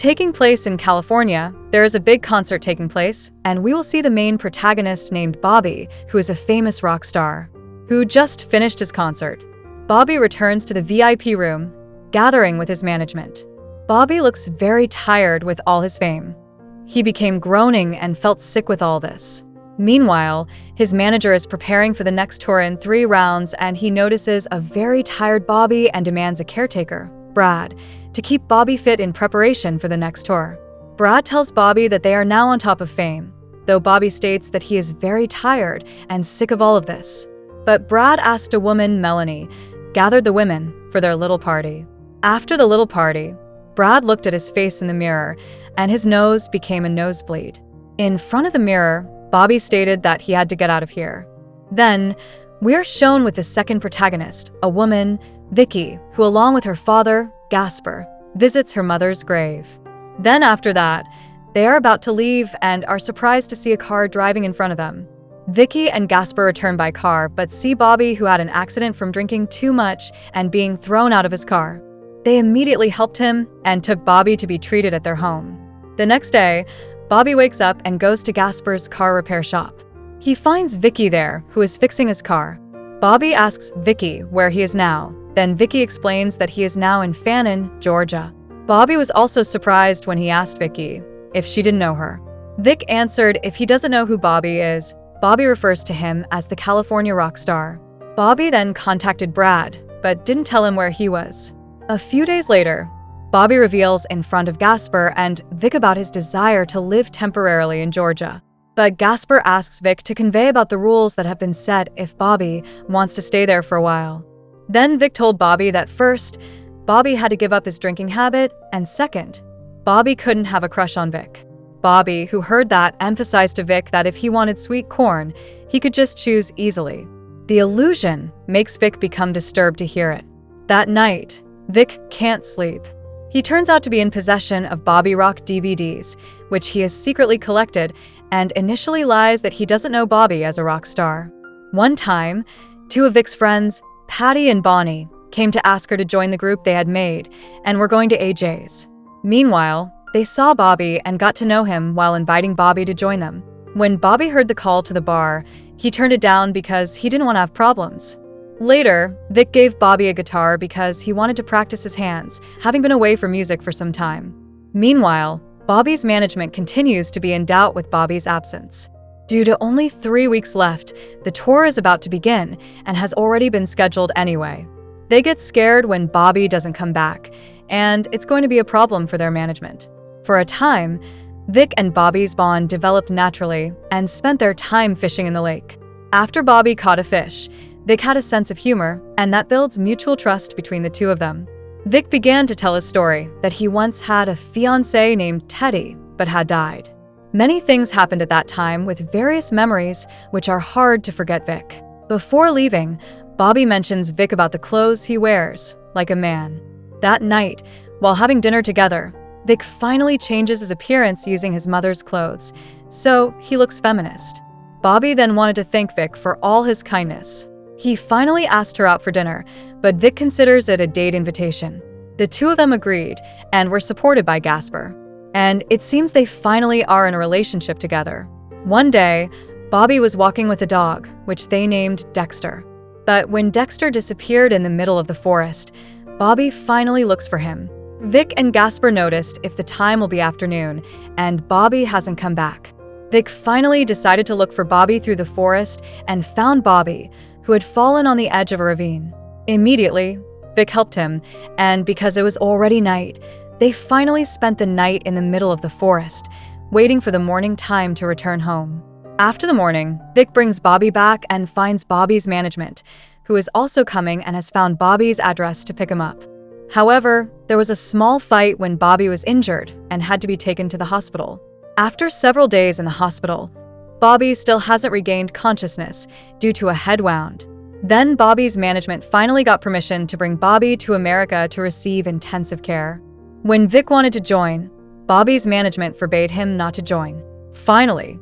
Taking place in California, there is a big concert taking place, and we will see the main protagonist named Bobby, who is a famous rock star, who just finished his concert. Bobby returns to the VIP room, gathering with his management. Bobby looks very tired with all his fame. He became groaning and felt sick with all this. Meanwhile, his manager is preparing for the next tour in 3 rounds, and he notices a very tired Bobby and demands a caretaker, Brad, to keep Bobby fit in preparation for the next tour. Brad tells Bobby that they are now on top of fame, though Bobby states that he is very tired and sick of all of this. But Brad asked a woman, Melanie, gathered the women for their little party. After the little party, Brad looked at his face in the mirror, and his nose became a nosebleed. In front of the mirror, Bobby stated that he had to get out of here. Then, we are shown with the second protagonist, a woman, Vicky, who along with her father, Gasper, visits her mother's grave. Then after that, they are about to leave and are surprised to see a car driving in front of them. Vicky and Gasper return by car but see Bobby, who had an accident from drinking too much and being thrown out of his car. They immediately helped him and took Bobby to be treated at their home. The next day, Bobby wakes up and goes to Gasper's car repair shop. He finds Vicky there, who is fixing his car. Bobby asks Vicky where he is now. Then Vicky explains that he is now in Fannin, Georgia. Bobby was also surprised when he asked Vicky if she didn't know her. Vic answered if he doesn't know who Bobby is. Bobby refers to him as the California rock star. Bobby then contacted Brad, but didn't tell him where he was. A few days later, Bobby reveals in front of Gasper and Vic about his desire to live temporarily in Georgia. But Gasper asks Vic to convey about the rules that have been set if Bobby wants to stay there for a while. Then Vic told Bobby that first, Bobby had to give up his drinking habit, and second, Bobby couldn't have a crush on Vic. Bobby, who heard that, emphasized to Vic that if he wanted sweet corn, he could just choose easily. The illusion makes Vic become disturbed to hear it. That night, Vic can't sleep. He turns out to be in possession of Bobby Rock DVDs, which he has secretly collected, and initially lies that he doesn't know Bobby as a rock star. One time, 2 of Vic's friends, Patty and Bonnie, came to ask her to join the group they had made and were going to AJ's. Meanwhile, they saw Bobby and got to know him while inviting Bobby to join them. When Bobby heard the call to the bar, he turned it down because he didn't want to have problems. Later, Vic gave Bobby a guitar because he wanted to practice his hands, having been away from music for some time. Meanwhile, Bobby's management continues to be in doubt with Bobby's absence. Due to only 3 weeks left, the tour is about to begin and has already been scheduled anyway. They get scared when Bobby doesn't come back, and it's going to be a problem for their management. For a time, Vic and Bobby's bond developed naturally and spent their time fishing in the lake. After Bobby caught a fish, Vic had a sense of humor, and that builds mutual trust between the two of them. Vic began to tell his story that he once had a fiancé named Teddy, but had died. Many things happened at that time with various memories which are hard to forget Vic. Before leaving, Bobby mentions Vic about the clothes he wears, like a man. That night, while having dinner together, Vic finally changes his appearance using his mother's clothes, so he looks feminist. Bobby then wanted to thank Vic for all his kindness. He finally asked her out for dinner, but Vic considers it a date invitation. The two of them agreed and were supported by Gasper. And it seems they finally are in a relationship together. One day, Bobby was walking with a dog, which they named Dexter. But when Dexter disappeared in the middle of the forest, Bobby finally looks for him. Vic and Gasper noticed if the time will be afternoon, and Bobby hasn't come back. Vic finally decided to look for Bobby through the forest and found Bobby, who had fallen on the edge of a ravine. Immediately, Vic helped him, and because it was already night, they finally spent the night in the middle of the forest, waiting for the morning time to return home. After the morning, Vic brings Bobby back and finds Bobby's management, who is also coming and has found Bobby's address to pick him up. However, there was a small fight when Bobby was injured and had to be taken to the hospital. After several days in the hospital, Bobby still hasn't regained consciousness due to a head wound. Then Bobby's management finally got permission to bring Bobby to America to receive intensive care. When Vic wanted to join, Bobby's management forbade him not to join. Finally,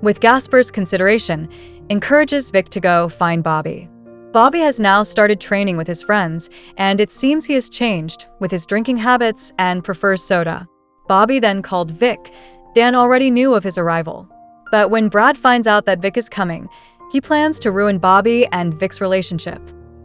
with Gasper's consideration, encourages Vic to go find Bobby. Bobby has now started training with his friends, and it seems he has changed with his drinking habits and prefers soda. Bobby then called Vic. Dan already knew of his arrival. But when Brad finds out that Vic is coming, he plans to ruin Bobby and Vic's relationship.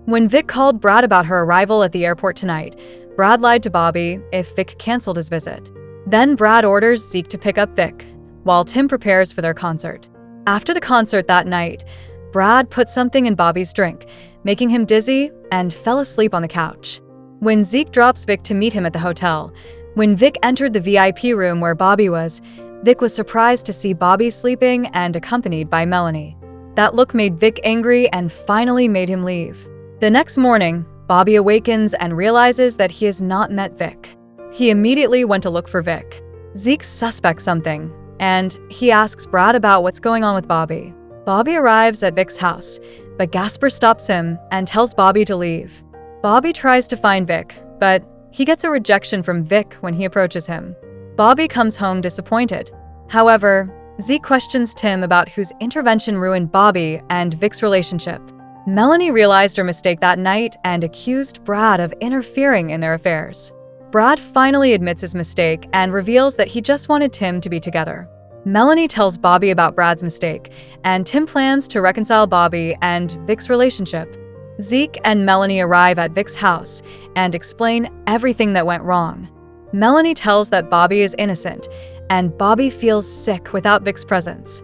When Vic called Brad about her arrival at the airport tonight, Brad lied to Bobby if Vic canceled his visit. Then Brad orders Zeke to pick up Vic, while Tim prepares for their concert. After the concert that night, Brad put something in Bobby's drink, making him dizzy, and fell asleep on the couch. When Zeke drops Vic to meet him at the hotel, when Vic entered the VIP room where Bobby was, Vic was surprised to see Bobby sleeping and accompanied by Melanie. That look made Vic angry and finally made him leave. The next morning, Bobby awakens and realizes that he has not met Vic. He immediately went to look for Vic. Zeke suspects something, and he asks Brad about what's going on with Bobby. Bobby arrives at Vic's house, but Gasper stops him and tells Bobby to leave. Bobby tries to find Vic, but he gets a rejection from Vic when he approaches him. Bobby comes home disappointed. However, Zeke questions Tim about whose intervention ruined Bobby and Vic's relationship. Melanie realized her mistake that night and accused Brad of interfering in their affairs. Brad finally admits his mistake and reveals that he just wanted Tim to be together. Melanie tells Bobby about Brad's mistake, and Tim plans to reconcile Bobby and Vic's relationship. Zeke and Melanie arrive at Vic's house and explain everything that went wrong. Melanie tells that Bobby is innocent, and Bobby feels sick without Vic's presence.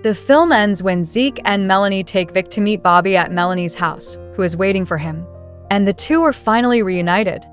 The film ends when Zeke and Melanie take Vic to meet Bobby at Melanie's house, who is waiting for him. And the two are finally reunited.